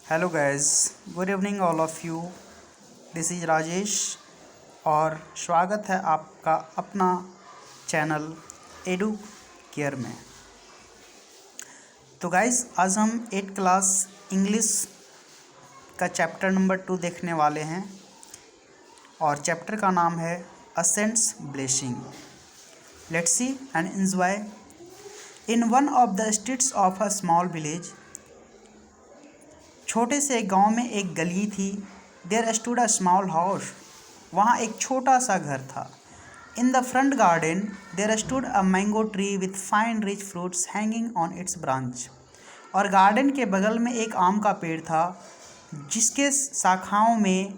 Hello guys, good evening all of you. This is Rajesh और स्वागत है आपका अपना चैनल एडू केयर में। तो गाइस, आज हम 8 क्लास इंग्लिश का चैप्टर नंबर 2 देखने वाले हैं और चैप्टर का नाम है a saint's blessing. Let's see and enjoy. In one of the streets of a small village, छोटे से गांव में एक गली थी। There stood a small house, वहाँ एक छोटा सा घर था। In the front garden there stood a mango tree with fine rich fruits hanging on its branch, और गार्डन के बगल में एक आम का पेड़ था जिसके शाखाओं में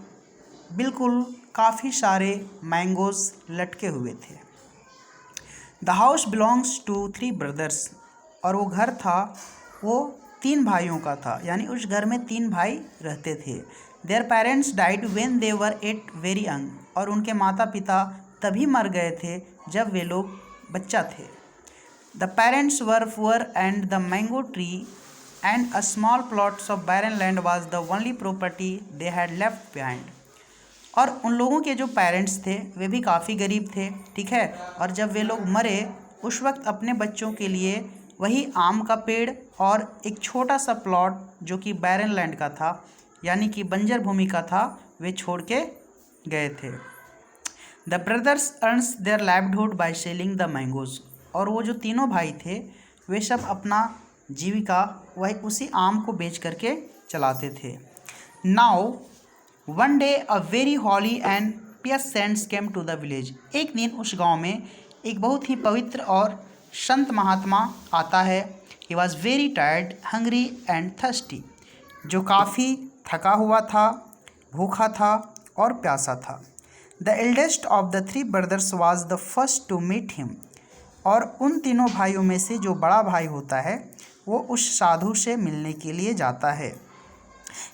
बिल्कुल काफ़ी सारे मैंगोज लटके हुए थे। The house belongs to 3 brothers, और वो घर था वो 3 भाइयों का था, यानी उस घर में 3 भाई रहते थे। Their parents died when they were at very young, और उनके माता पिता तभी मर गए थे जब वे लोग बच्चा थे। The parents were poor and the mango tree and a small plots of barren land was the only property they had left behind, और उन लोगों के जो पेरेंट्स थे वे भी काफ़ी गरीब थे, ठीक है। और जब वे लोग मरे उस वक्त अपने बच्चों के लिए वही आम का पेड़ और एक छोटा सा प्लॉट जो कि बैरन लैंड का था, यानी कि बंजर भूमि का था, वे छोड़ के गए थे। The brothers earns their livelihood by selling the mangoes, और वो जो तीनों भाई थे वे सब अपना जीविका वही उसी आम को बेच करके चलाते थे। Now one day a very holy and pious saints came to the village, एक दिन उस गांव में एक बहुत ही पवित्र और संत महात्मा आता है। He was very tired, hungry and thirsty, जो काफ़ी थका हुआ था, भूखा था और प्यासा था। The eldest of the 3 brothers was the first to meet him, और उन तीनों भाइयों में से जो बड़ा भाई होता है वो उस साधु से मिलने के लिए जाता है।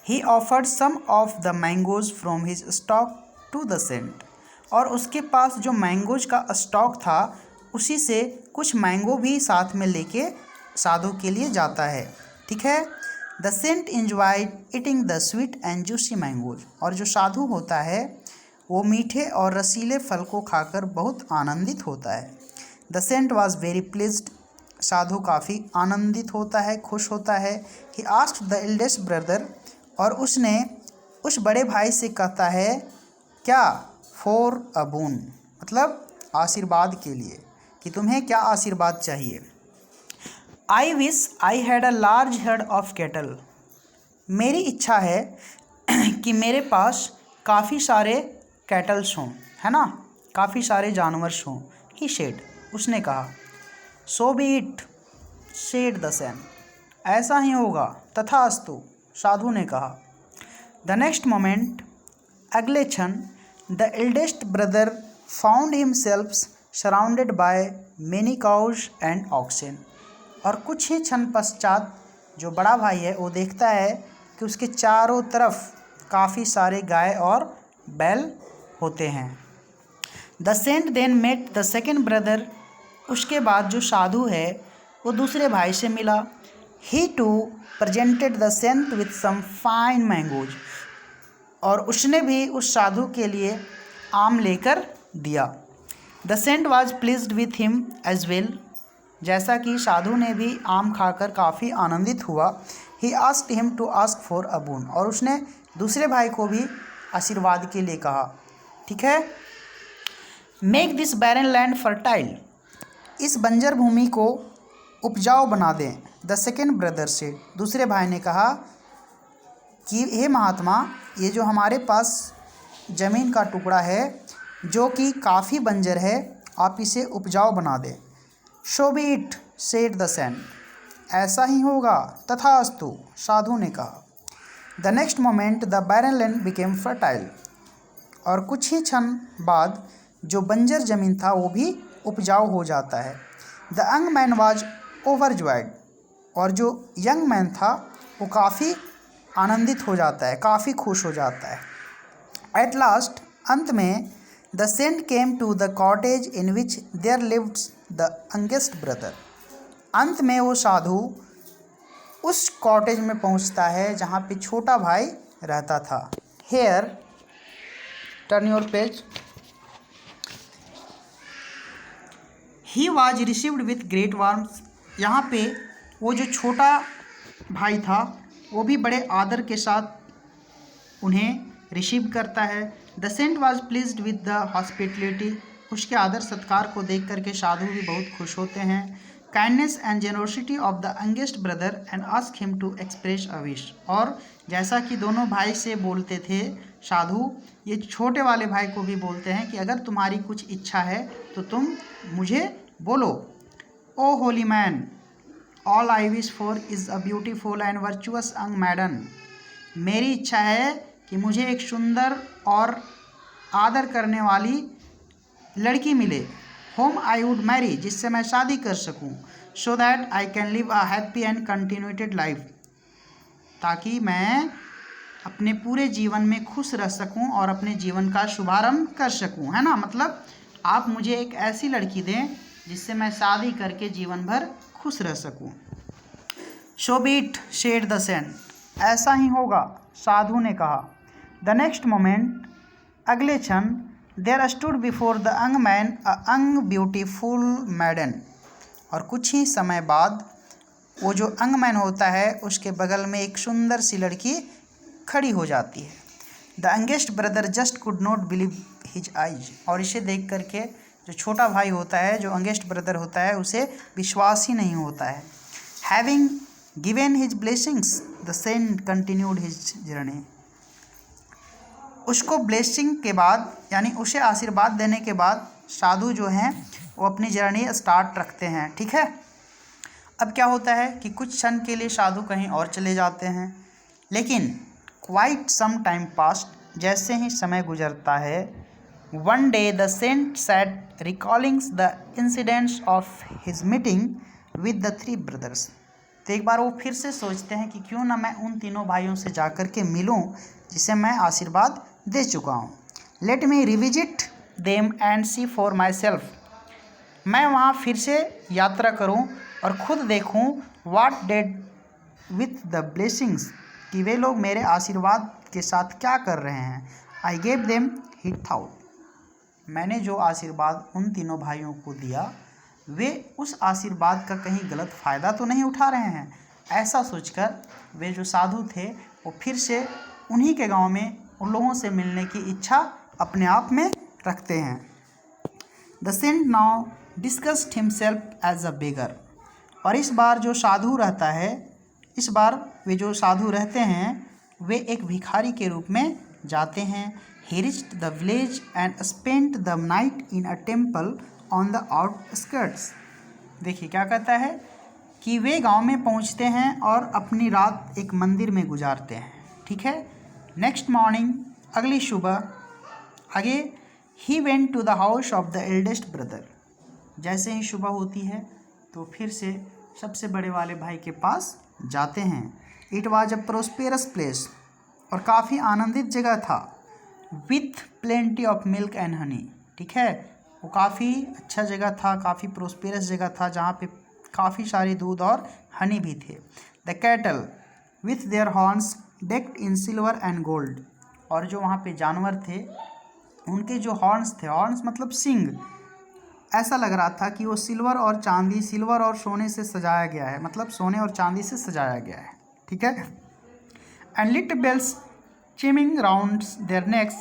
He offered some of the mangoes from his stock to the saint, और उसके पास जो मैंगोज का स्टॉक था उसी से कुछ मैंगो भी साथ में लेके साधु के लिए जाता है, ठीक है। The saint enjoyed eating the sweet and juicy mangoes, और जो साधु होता है वो मीठे और रसीले फल को खाकर बहुत आनंदित होता है। The saint was very pleased, साधु काफ़ी आनंदित होता है, खुश होता है। He asked the eldest brother, और उसने उस बड़े भाई से कहता है क्या, फॉर अ बून, मतलब आशीर्वाद के लिए, कि तुम्हें क्या आशीर्वाद चाहिए। I wish I had a large heard of cattle, मेरी इच्छा है कि मेरे पास काफ़ी सारे कैटल्स हों, है ना, काफ़ी सारे जानवर हों। ही सेड, उसने कहा। So be it, said the saint, ऐसा ही होगा, तथास्तु, साधु ने कहा। द नेक्स्ट मोमेंट, अगले क्षण, the eldest brother found himself surrounded by many cows and oxen, और कुछ ही क्षण पश्चात जो बड़ा भाई है वो देखता है कि उसके चारों तरफ काफ़ी सारे गाय और बैल होते हैं। The saint then met the second brother, उसके बाद जो साधु है वो दूसरे भाई से मिला। He too presented the saint with some fine mangoes, और उसने भी उस साधु के लिए आम लेकर दिया। The saint was pleased with him as well, जैसा कि साधु ने भी आम खाकर काफ़ी आनंदित हुआ। He asked him to ask for a boon, और उसने दूसरे भाई को भी आशीर्वाद के लिए कहा, ठीक है। Make this barren land fertile, इस बंजर भूमि को उपजाऊ बना दें। द सेकेंड ब्रदर से, दूसरे भाई ने कहा कि हे महात्मा, ये जो हमारे पास ज़मीन का टुकड़ा है जो कि काफ़ी बंजर है, आप इसे उपजाऊ बना दें। So be it, said the saint, ऐसा ही होगा, तथास्तु, साधु ने कहा। The next moment the barren land became fertile, और कुछ ही क्षण बाद जो बंजर ज़मीन था वो भी उपजाऊ हो जाता है। The young man was overjoyed, और जो यंग मैन था वो काफ़ी आनंदित हो जाता है, काफ़ी खुश हो जाता है। एट लास्ट, अंत में, the saint came to the cottage in which there lived the youngest brother, अंत में वो साधु उस कॉटेज में पहुंचता है जहां पे छोटा भाई रहता था। Here turn your page. He was received with great warmth. यहाँ पे वो जो छोटा भाई था वो भी बड़े आदर के साथ उन्हें रिसीव करता है। The saint was pleased with the hospitality. उसके आदर सत्कार को देख करके साधु भी बहुत खुश होते हैं। Kindness and generosity of the youngest brother and ask him to express a wish. और जैसा कि दोनों भाई से बोलते थे साधु, ये छोटे वाले भाई को भी बोलते हैं कि अगर तुम्हारी कुछ इच्छा है तो तुम मुझे बोलो। O holy man, all I wish for is a beautiful and virtuous young maiden. मेरी इच्छा है कि मुझे एक सुंदर और आदर करने वाली लड़की मिले, होम आई वुड मैरी, जिससे मैं शादी कर सकूं, so that I can live a happy and contented life, ताकि मैं अपने पूरे जीवन में खुश रह सकूं और अपने जीवन का शुभारंभ कर सकूं, है ना। मतलब आप मुझे एक ऐसी लड़की दें जिससे मैं शादी करके जीवन भर खुश रह सकूं। सो बीट शेड द सेंट। ऐसा ही होगा, साधु ने कहा। द नेक्स्ट मोमेंट, अगले क्षण, there stood before the young man a young beautiful maiden. और कुछ ही समय बाद वो जो यंग मैन होता है उसके बगल में एक सुंदर सी लड़की खड़ी हो जाती है। The youngest brother just could not believe his eyes. और इसे देख करके जो छोटा भाई होता है, जो यंगेस्ट ब्रदर होता है, उसे विश्वास ही नहीं होता है। Having given his blessings the saint continued his journey. उसको ब्लेसिंग के बाद, यानी उसे आशीर्वाद देने के बाद साधु जो हैं वो अपनी जर्नी स्टार्ट रखते हैं। ठीक है। अब क्या होता है कि कुछ क्षण के लिए साधु कहीं और चले जाते हैं, लेकिन क्वाइट सम टाइम पास्ट, जैसे ही समय गुजरता है, one day the saint sat recalling the incidents of his meeting with the three brothers. तो एक बार वो फिर से सोचते हैं कि क्यों ना मैं उन तीनों भाइयों से जा कर के मिलूं जिसे मैं आशीर्वाद दे चुका हूँ। Let me revisit them and see for myself. मैं वहाँ फिर से यात्रा करूँ और ख़ुद देखूँ what did with the blessings, कि वे लोग मेरे आशीर्वाद के साथ क्या कर रहे हैं। I gave them he thought. मैंने जो आशीर्वाद उन तीनों भाइयों को दिया, वे उस आशीर्वाद का कहीं गलत फ़ायदा तो नहीं उठा रहे हैं। ऐसा सोचकर वे जो साधु थे वो फिर से उन्हीं के गांव में उन लोगों से मिलने की इच्छा अपने आप में रखते हैं। The saint now disguised himself as a beggar. और इस बार जो साधु रहता है, इस बार वे जो साधु रहते हैं वे एक भिखारी के रूप में जाते हैं। He reached the village and spent the night in a temple on the outskirts. देखिए क्या कहता है कि वे गांव में पहुंचते हैं और अपनी रात एक मंदिर में गुजारते हैं। ठीक है। नेक्स्ट मॉर्निंग, अगली सुबह, आगे, he went to the house of the eldest brother. जैसे ही सुबह होती है तो फिर से सबसे बड़े वाले भाई के पास जाते हैं। It was a prosperous place. और काफ़ी आनंदित जगह था। With plenty of milk and honey. ठीक है। वो काफ़ी अच्छा जगह था, काफ़ी प्रोस्पेरस जगह था जहाँ पे काफ़ी सारी दूध और हनी भी थे। The cattle with their horns decked in silver and gold. और जो वहाँ पे जानवर थे उनके जो हॉर्न्स थे, हॉर्न्स मतलब सींग, ऐसा लग रहा था कि वो सिल्वर और चांदी, सिल्वर और सोने से सजाया गया है, मतलब सोने और चांदी से सजाया गया है। ठीक है। And little bells chiming round their necks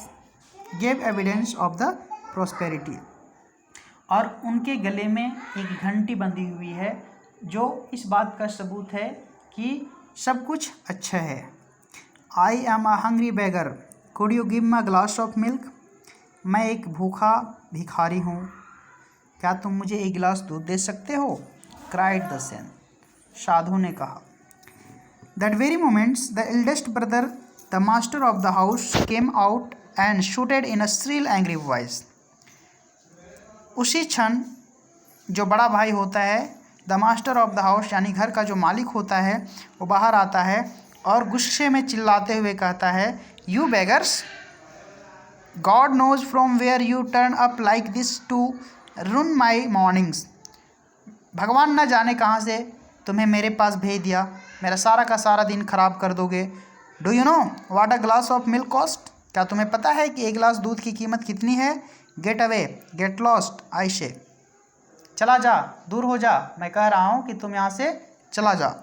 gave evidence of the prosperity. और उनके गले में एक घंटी बंधी हुई है जो इस बात का सबूत है कि सब कुछ अच्छा है। आई am a hungry beggar, could you give me glass of milk. मैं एक भूखा भिखारी हूँ, क्या तुम मुझे एक गिलास दूध दे सकते हो। Cried the Saint. साधु ने कहा। That very moments the eldest brother the master of the house came out and shooted in a Srila angry voice. उसी क्षण जो बड़ा भाई होता है, the master of the house यानी घर का जो मालिक होता है, वो बाहर आता है और गुस्से में चिल्लाते हुए कहता है, you beggars, God knows from where you turn up like this to ruin my mornings. भगवान न जाने कहाँ से तुम्हें मेरे पास भेज दिया मेरा सारा का सारा दिन खराब कर दोगे। Do you know what a glass of milk cost? क्या तुम्हें पता है कि एक गिलास दूध की कीमत कितनी है? गेट अवे, गेट लॉस्ट, आई से। चला जा, दूर हो जा, मैं कह रहा हूँ कि तुम यहाँ से चला जा।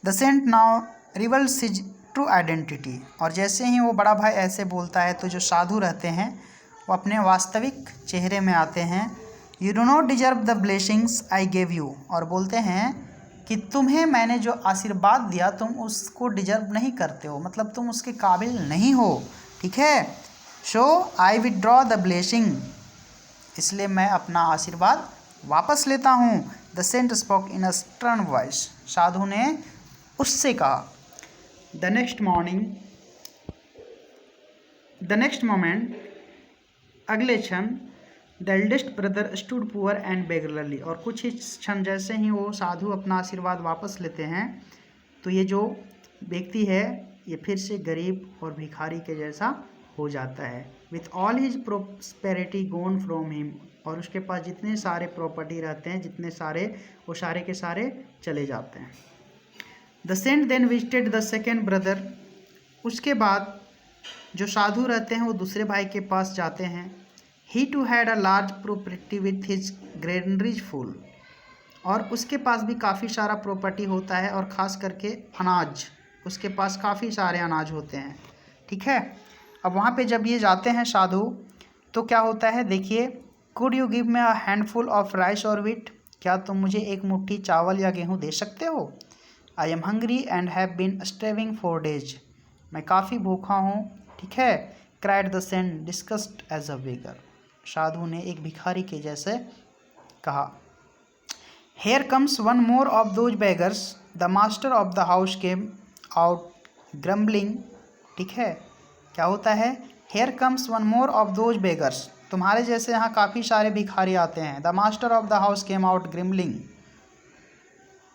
The saint now reveals his true identity. और जैसे ही वो बड़ा भाई ऐसे बोलता है तो जो साधु रहते हैं वो अपने वास्तविक चेहरे में आते हैं। You do not deserve the blessings I gave you. और बोलते हैं कि तुम्हें मैंने जो आशीर्वाद दिया तुम उसको डिजर्व नहीं करते हो, मतलब तुम उसके काबिल नहीं हो, ठीक है। So I withdraw the blessing, इसलिए मैं अपना आशीर्वाद वापस लेता हूँ। The saint spoke in a stern voice. साधु ने उससे कहा। द नेक्स्ट मोमेंट, अगले क्षण, the eldest brother stood poor and beggarly. और कुछ ही क्षण जैसे ही वो साधु अपना आशीर्वाद वापस लेते हैं तो ये जो व्यक्ति है ये फिर से गरीब और भिखारी के जैसा हो जाता है। With all his prosperity gone from him. और उसके पास जितने सारे प्रॉपर्टी रहते हैं, जितने सारे, वो सारे के सारे चले जाते हैं। The saint then visited the second brother. उसके बाद जो साधु रहते हैं वो दूसरे भाई के पास जाते हैं। He too had a large property with his granaries full. और उसके पास भी काफ़ी सारा प्रॉपर्टी होता है और ख़ास करके अनाज, उसके पास काफ़ी सारे अनाज होते हैं, ठीक है। अब वहाँ पे जब ये जाते हैं साधु तो क्या होता है देखिए। Could you give me a handful of rice और व्हीट? क्या तुम मुझे एक मुट्ठी चावल या गेहूँ दे सकते हो? I am hungry and have been starving for days. मैं काफ़ी भूखा हूँ, ठीक है। Cried the saint disguised as a beggar. साधु ने एक भिखारी के जैसे कहा। Here comes one more of those beggars. The master of the house came out grumbling, ठीक है। क्या होता है? Here comes one more of those beggars. तुम्हारे जैसे यहाँ काफ़ी सारे भिखारी आते हैं। The master of the house came out grumbling.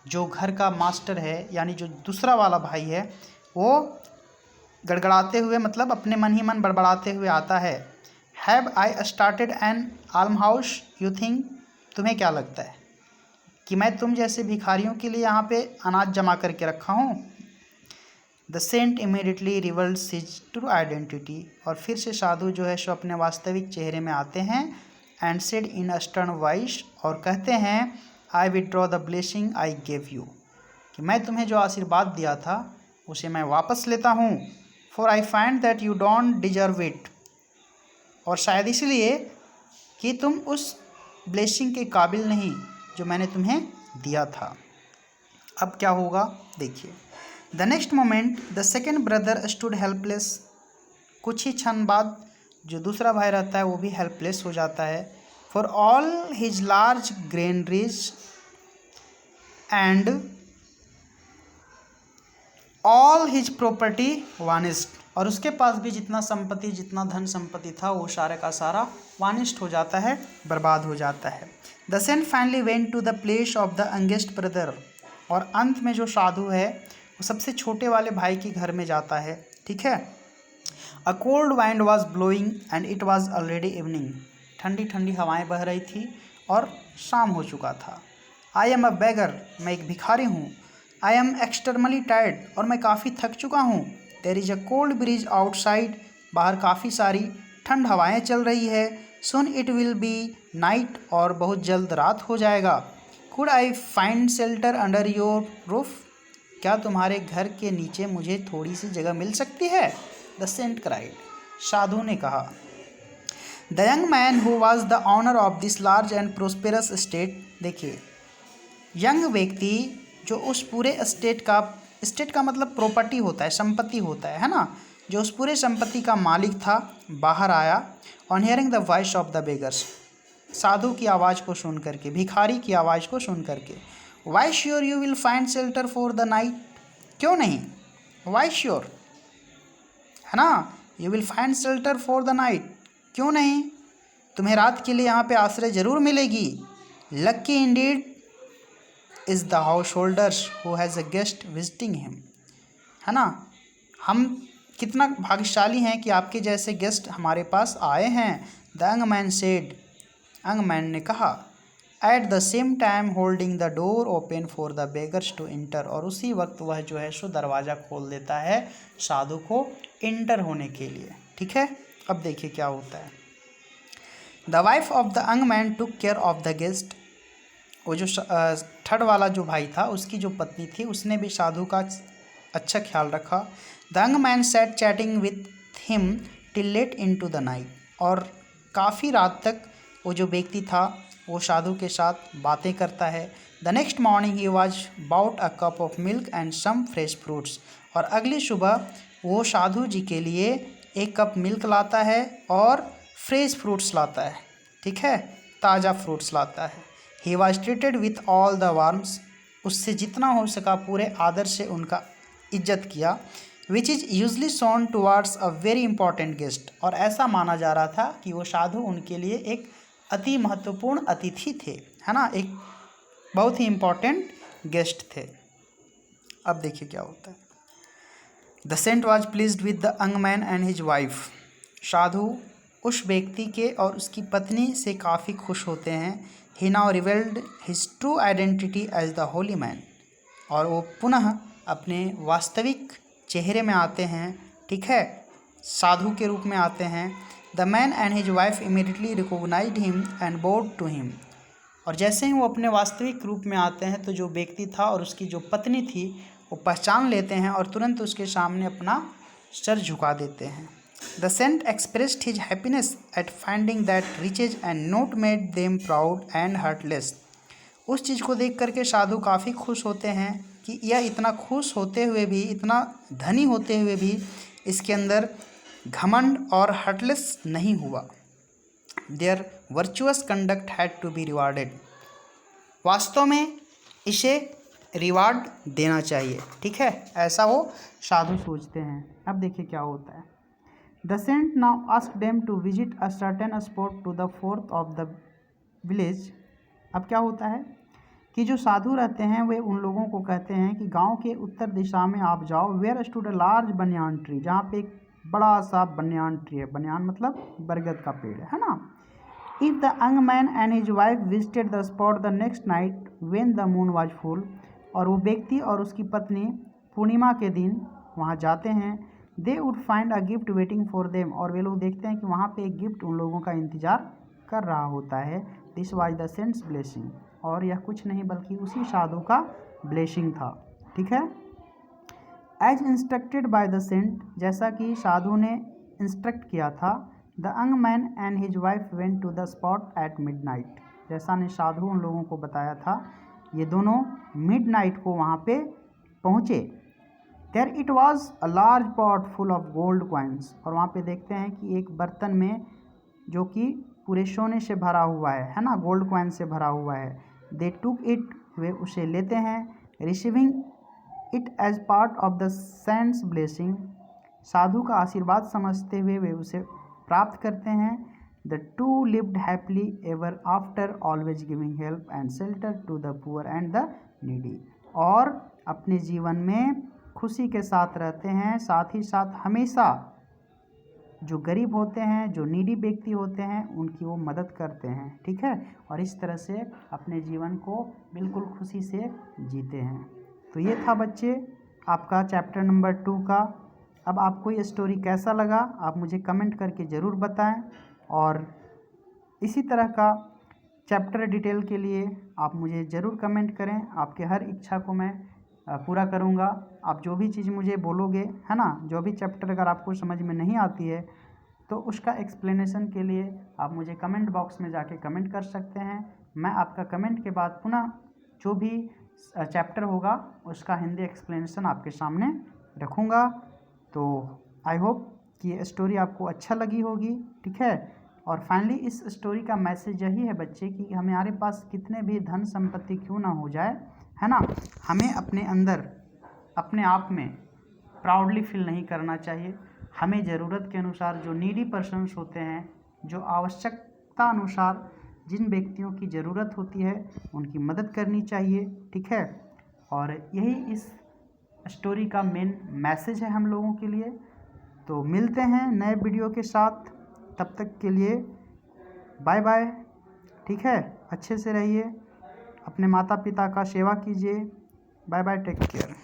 जो घर का मास्टर है यानी जो दूसरा वाला भाई है वो गड़गड़ाते हुए, मतलब अपने मन ही मन बड़बड़ाते हुए आता है। Have I started an alms house you think? तुम्हें क्या लगता है कि मैं तुम जैसे भिखारियों के लिए यहाँ पे अनाज जमा करके रखा हूँ? The saint immediately reveals his true identity. और फिर से साधु जो है सो अपने वास्तविक चेहरे में आते हैं। And said in a stern voice. और कहते हैं I withdraw the blessing I gave you, कि मैं तुम्हें जो आशीर्वाद दिया था उसे मैं वापस लेता हूँ। For I find that you don't deserve it. और शायद इसलिए कि तुम उस ब्लेसिंग के काबिल नहीं जो मैंने तुम्हें दिया था। अब क्या होगा देखिए। The next moment the second brother stood helpless. कुछ ही क्षण बाद जो दूसरा भाई रहता है वो भी हेल्पलेस हो जाता है। For all his large granaries and all his property vanished. और उसके पास भी जितना संपत्ति, जितना धन संपत्ति था वो सारे का सारा वानिस्ट हो जाता है, बर्बाद हो जाता है। The saint finally went to the place of the youngest brother. और अंत में जो साधु है वो सबसे छोटे वाले भाई के घर में जाता है, ठीक है। A cold wind was blowing and it was already evening. ठंडी ठंडी हवाएं बह रही थी और शाम हो चुका था। I am a beggar. मैं एक भिखारी हूँ। I am extremely tired. और मैं काफ़ी थक चुका हूँ। There is a cold breeze outside. बाहर काफ़ी सारी ठंड हवाएं चल रही है। Soon it will be night. और बहुत जल्द रात हो जाएगा। Could I find shelter under your roof? क्या तुम्हारे घर के नीचे मुझे थोड़ी सी जगह मिल सकती है? The Saint cried. साधु ने कहा। The young man who was the owner of this large and prosperous state. देखिए, यंग व्यक्ति जो उस पूरे स्टेट का मतलब प्रॉपर्टी होता है, संपत्ति होता है ना, जो उस पूरे संपत्ति का मालिक था, बाहर आया। On hearing the voice of the beggars. साधु की आवाज़ को सुन करके, भिखारी की आवाज़ को सुन करके। Why sure you will find shelter for the night? क्यों नहीं, वाई श्योर है ना, you will find shelter for the night, क्यों नहीं, तुम्हें रात के लिए यहाँ पे आश्रय जरूर मिलेगी। Lucky indeed is the householders who has a guest visiting him. है ना, हम कितना भाग्यशाली हैं कि आपके जैसे गेस्ट हमारे पास आए हैं। The young man said. Young man ने कहा। At the same time holding the door open for the beggars to enter, और उसी वक्त वह जो है सो दरवाज़ा खोल देता है साधु को इंटर होने के लिए। ठीक है, अब देखिए क्या होता है। The wife of the young man took care of the guest, वो जो थर्ड वाला जो भाई था उसकी जो पत्नी थी उसने भी साधु का अच्छा ख्याल रखा। The young man sat chatting with him till late into the night, और काफ़ी रात तक वो जो व्यक्ति था वो साधु के साथ बातें करता है। The next morning he was brought a cup of milk and some fresh fruits, और अगली सुबह वो साधु जी के लिए एक कप मिल्क लाता है और फ्रेश फ्रूट्स लाता है। ठीक है, ताज़ा फ्रूट्स लाता है। He was treated with all the warms, उससे जितना हो सका पूरे आदर से उनका इज्जत किया। Which is usually shown towards a very important guest, और ऐसा माना जा रहा था कि वो साधु उनके लिए एक अति महत्वपूर्ण अतिथि थे, है ना, एक बहुत ही इम्पॉर्टेंट गेस्ट थे। अब देखिए क्या होता है। The saint was pleased with the young man and his wife, साधु उस व्यक्ति के और उसकी पत्नी से काफ़ी खुश होते हैं। He now revealed his true identity as the holy man, और वो पुनः अपने वास्तविक चेहरे में आते हैं। ठीक है, साधु के रूप में आते हैं। The man and his wife immediately recognised him and bowed to him, और जैसे ही वो अपने वास्तविक रूप में आते हैं तो जो व्यक्ति था और उसकी जो पत्नी थी वो पहचान लेते हैं और तुरंत उसके सामने अपना सर झुका देते हैं। The saint expressed his happiness at finding that riches and not made them proud and heartless, उस चीज़ को देख करके साधु काफ़ी खुश होते हैं कि यह इतना खुश होते हुए भी, इतना धनी होते हुए भी इसके अंदर घमंड और हार्टलेस नहीं हुआ। Their virtuous conduct had to be rewarded, वास्तव में इसे रिवार्ड देना चाहिए। ठीक है, ऐसा वो साधु सोचते हैं। अब देखिए क्या होता है। The saint now ask them to visit a certain spot to the fourth of the village. अब क्या होता है कि जो साधु रहते हैं वे उन लोगों को कहते हैं कि गांव के उत्तर दिशा में आप जाओ। Where stood a large banyan tree, जहाँ पे एक बड़ा सा बनियान ट्री है। बनियान मतलब बरगद का पेड़ है ना। If the young man and his wife visited the spot the next night when the moon was full, और वो व्यक्ति और उसकी पत्नी पूर्णिमा के दिन वहाँ जाते हैं। They would find a gift waiting for them, और वे लोग देखते हैं कि वहाँ पे एक गिफ्ट उन लोगों का इंतज़ार कर रहा होता है। This was the saint's blessing, और यह कुछ नहीं बल्कि उसी साधु का ब्लेसिंग था। ठीक है, as instructed by the saint, जैसा कि साधु ने इंस्ट्रक्ट किया था। The young man and his wife went to the spot at midnight, जैसा ने साधु उन लोगों को बताया था, ये दोनों मिडनाइट को वहाँ पे पहुँचे। There it was a large pot full of gold coins, और वहाँ पे देखते हैं कि एक बर्तन में जो कि पूरे सोने से भरा हुआ है ना, गोल्ड कॉइन से भरा हुआ है। दे टुक इट, वे उसे लेते हैं। Receiving it as part of the saint's blessing, साधु का आशीर्वाद समझते हुए वे उसे प्राप्त करते हैं। The two lived happily ever after, always giving help and shelter to the poor and the needy, और अपने जीवन में खुशी के साथ रहते हैं, साथ ही साथ हमेशा जो गरीब होते हैं, जो नीडी व्यक्ति होते हैं, उनकी वो मदद करते हैं। ठीक है, और इस तरह से अपने जीवन को बिल्कुल खुशी से जीते हैं। तो ये था बच्चे आपका चैप्टर नंबर 2 का। अब आपको ये स्टोरी कैसा लगा आप मुझे कमेंट करके ज़रूर बताएं, और इसी तरह का चैप्टर डिटेल के लिए आप मुझे ज़रूर कमेंट करें। आपके हर इच्छा को मैं पूरा करूंगा। आप जो भी चीज़ मुझे बोलोगे, है ना, जो भी चैप्टर अगर आपको समझ में नहीं आती है तो उसका एक्सप्लेनेशन के लिए आप मुझे कमेंट बॉक्स में जाके कमेंट कर सकते हैं। मैं आपका कमेंट के बाद पुनः जो भी चैप्टर होगा उसका हिंदी एक्सप्लेनेशन आपके सामने रखूँगा। तो आई होप कि ये स्टोरी आपको अच्छा लगी होगी। ठीक है, और फाइनली इस स्टोरी का मैसेज यही है बच्चे कि हमारे पास कितने भी धन संपत्ति क्यों ना हो जाए, है ना, हमें अपने अंदर अपने आप में प्राउडली फील नहीं करना चाहिए। हमें ज़रूरत के अनुसार जो नीडी पर्सन्स होते हैं, जो आवश्यकता अनुसार जिन व्यक्तियों की ज़रूरत होती है उनकी मदद करनी चाहिए। ठीक है, और यही इस स्टोरी का मेन मैसेज है हम लोगों के लिए। तो मिलते हैं नए वीडियो के साथ, तब तक के लिए बाय बाय। ठीक है, अच्छे से रहिए, अपने माता पिता का सेवा कीजिए। Bye bye, take care.